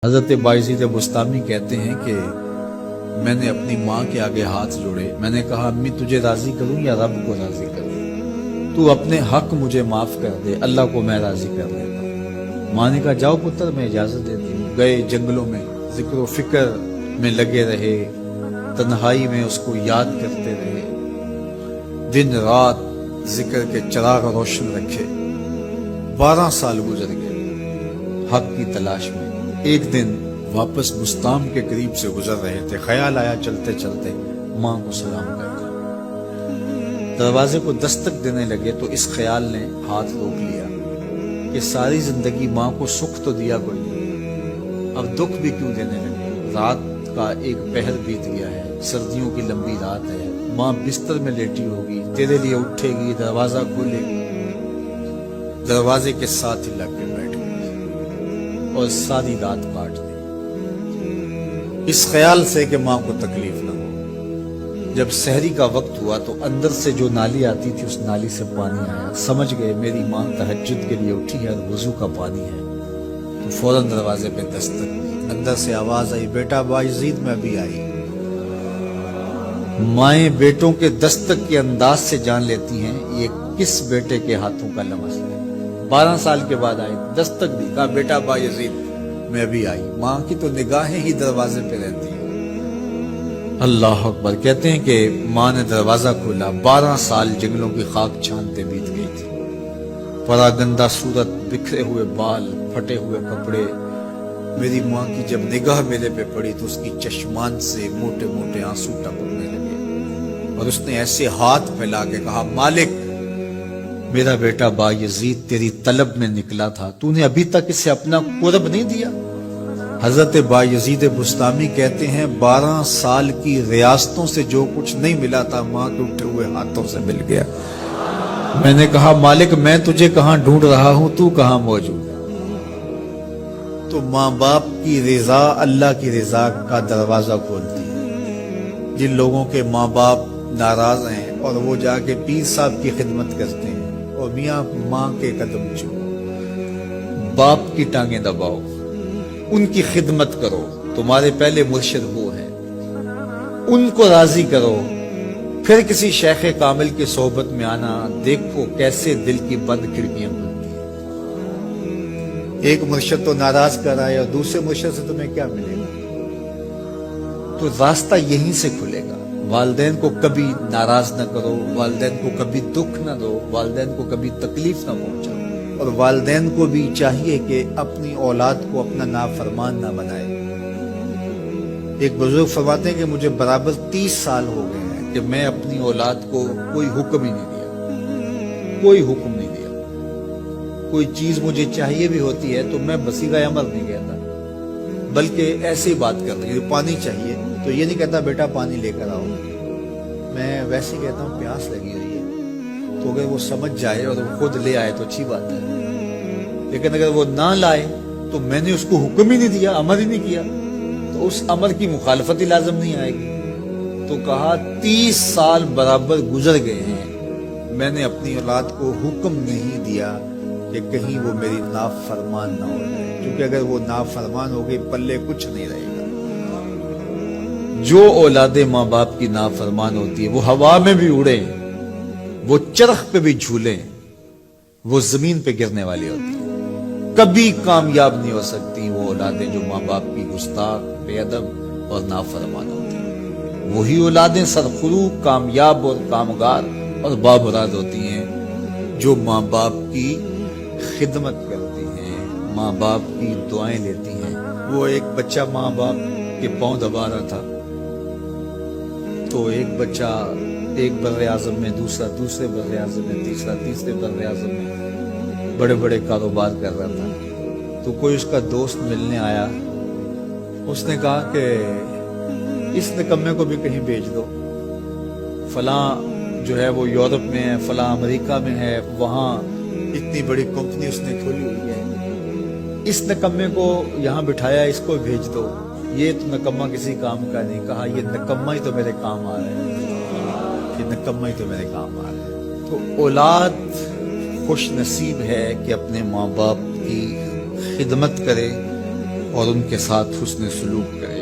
حضرت باعزید بستامی کہتے ہیں کہ میں نے اپنی ماں کے آگے ہاتھ جوڑے، میں نے کہا امی تجھے راضی کروں یا رب کو راضی کروں؟ تو اپنے حق مجھے معاف کر دے، اللہ کو میں راضی کر لیتا ہوں۔ ماں نے کہا جاؤ پتر میں اجازت دیتی ہوں۔ گئے جنگلوں میں ذکر و فکر میں لگے رہے، تنہائی میں اس کو یاد کرتے رہے، دن رات ذکر کے چراغ روشن رکھے۔ 12 سال گزر گئے حق کی تلاش میں۔ ایک دن واپس بستام کے قریب سے گزر رہے تھے، خیال آیا چلتے چلتے ماں کو سلام کر دیں۔ دروازے کو دستک دینے لگے تو اس خیال نے ہاتھ روک لیا کہ ساری زندگی ماں کو سکھ تو دیا کوئی نہیں، اب دکھ بھی کیوں دینے لگے؟ رات کا ایک پہر بیت گیا ہے، سردیوں کی لمبی رات ہے، ماں بستر میں لیٹی ہوگی، تیرے لیے اٹھے گی، دروازہ کھولے گی، دروازے کے ساتھ ہی لگ کے بیٹھ گئی اور ساری رات کاٹ دی، اس خیال سے کہ ماں کو تکلیف نہ ہو۔ جب سحری کا وقت ہوا تو اندر سے جو نالی آتی تھی اس نالی سے پانی آیا، سمجھ گئے میری ماں تہجد کے لیے اٹھی ہے اور وضو کا پانی ہے، تو فوراً دروازے پہ دستک دی۔ اندر سے آواز آئی بیٹا باعزید میں ابھی آئی۔ مائیں بیٹوں کے دستک کے انداز سے جان لیتی ہیں یہ کس بیٹے کے ہاتھوں کا لمس ہے۔ 12 سال کے بعد آئی، دستک دی، کہا بیٹا باعزید میں ابھی آئی۔ ماں کی تو نگاہیں ہی دروازے پہ رہتی ہیں۔ اللہ اکبر۔ کہتے ہیں کہ ماں نے دروازہ کھولا، 12 سال جنگلوں کی خاک چھانتے بیت گئی تھی، پراگندہ صورت، بکھرے ہوئے بال، پھٹے ہوئے کپڑے۔ میری ماں کی جب نگاہ میرے پہ پڑی تو اس کی چشمان سے موٹے موٹے آنسو ٹپکنے لگے اور اس نے ایسے ہاتھ پھیلا کے کہا مالک میرا بیٹا باعزید تیری طلب میں نکلا تھا، تو نے ابھی تک اسے اپنا قرب نہیں دیا۔ حضرت باعزید بستامی کہتے ہیں 12 سال کی ریاستوں سے جو کچھ نہیں ملا تھا ماں کے اٹھے ہوئے ہاتھوں سے مل گیا۔ میں نے کہا مالک میں تجھے کہاں ڈھونڈ رہا ہوں، تو کہاں موجود ہے؟ تو ماں باپ کی رضا اللہ کی رضا کا دروازہ کھولتی ہے۔ جن لوگوں کے ماں باپ ناراض ہیں اور وہ جا کے پیر صاحب کی خدمت کرتے ہیں اور میاں ماں کے قدم چھو، باپ کی ٹانگیں دباؤ، ان کی خدمت کرو، تمہارے پہلے مرشد وہ ہیں، ان کو راضی کرو، پھر کسی شیخ کامل کی صحبت میں آنا، دیکھو کیسے دل کی بند کھڑکیاں بنتی ہیں۔ ایک مرشد تو ناراض کر رہا ہے اور دوسرے مرشد سے تمہیں کیا ملے گا؟ تو راستہ یہیں سے کھلے گا۔ والدین کو کبھی ناراض نہ کرو، والدین کو کبھی دکھ نہ دو، والدین کو کبھی تکلیف نہ پہنچاؤ، اور والدین کو بھی چاہیے کہ اپنی اولاد کو اپنا نافرمان نہ بنائے۔ ایک بزرگ فرماتے ہیں کہ مجھے برابر 30 سال ہو گئے ہیں کہ میں اپنی اولاد کو کوئی حکم ہی نہیں دیا، کوئی حکم نہیں دیا۔ کوئی چیز مجھے چاہیے بھی ہوتی ہے تو میں بصیغہ عمل نہیں کہتا، بلکہ ایسی بات کرتا ہوں، پانی چاہیے تو یہ نہیں کہتا بیٹا پانی لے کر آؤ، میں ویسے کہتا ہوں پیاس لگی ہوئی ہے، تو اگر وہ سمجھ جائے اور وہ خود لے آئے تو اچھی بات ہے، لیکن اگر وہ نہ لائے تو میں نے اس کو حکم ہی نہیں دیا، امر ہی نہیں کیا، تو اس امر کی مخالفت ہی لازم نہیں آئے گی۔ تو کہا 30 سال برابر گزر گئے ہیں، میں نے اپنی اولاد کو حکم نہیں دیا کہ کہیں وہ میری نافرمان نہ ہو جائے، کیونکہ اگر وہ نافرمان ہو گئی پلے کچھ نہیں رہے گا۔ جو اولاد ماں باپ کی نافرمان ہوتی ہے وہ ہوا میں بھی اڑے، وہ چرخ پہ بھی جھولے، وہ زمین پہ گرنے والی ہوتی ہے، کبھی کامیاب نہیں ہو سکتی وہ اولادیں جو ماں باپ کی گستاخ، بے ادب اور نافرمان ہوتی ہیں۔ وہی اولادیں سرخرو، کامیاب اور کامگار اور بامراد ہوتی ہیں جو ماں باپ کی خدمت کرتی ہیں، ماں باپ کی دعائیں لیتی ہیں۔ وہ ایک بچہ ماں باپ کے پاؤں دبا رہا تھا تو ایک بچہ ایک بر اعظم میں، دوسرا دوسرے بر اعظم میں، تیسرا تیسرے بر اعظم میں بڑے بڑے کاروبار کر رہا تھا۔ تو کوئی اس کا دوست ملنے آیا، اس نے کہا کہ اس نکمے کو بھی کہیں بھیج دو، فلاں جو ہے وہ یورپ میں ہے، فلاں امریکہ میں ہے، وہاں اتنی بڑی کمپنی اس نے کھولی ہوئی ہے، اس نکمے کو یہاں بٹھایا، اس کو بھیج دو، یہ تو نکمہ کسی کام کا نہیں۔ کہا یہ نکمہ ہی تو میرے کام آ رہا ہے، یہ نکمہ ہی تو میرے کام آ رہا ہے۔ تو اولاد خوش نصیب ہے کہ اپنے ماں باپ کی خدمت کرے، اور ان کے ساتھ حسن سلوک کرے.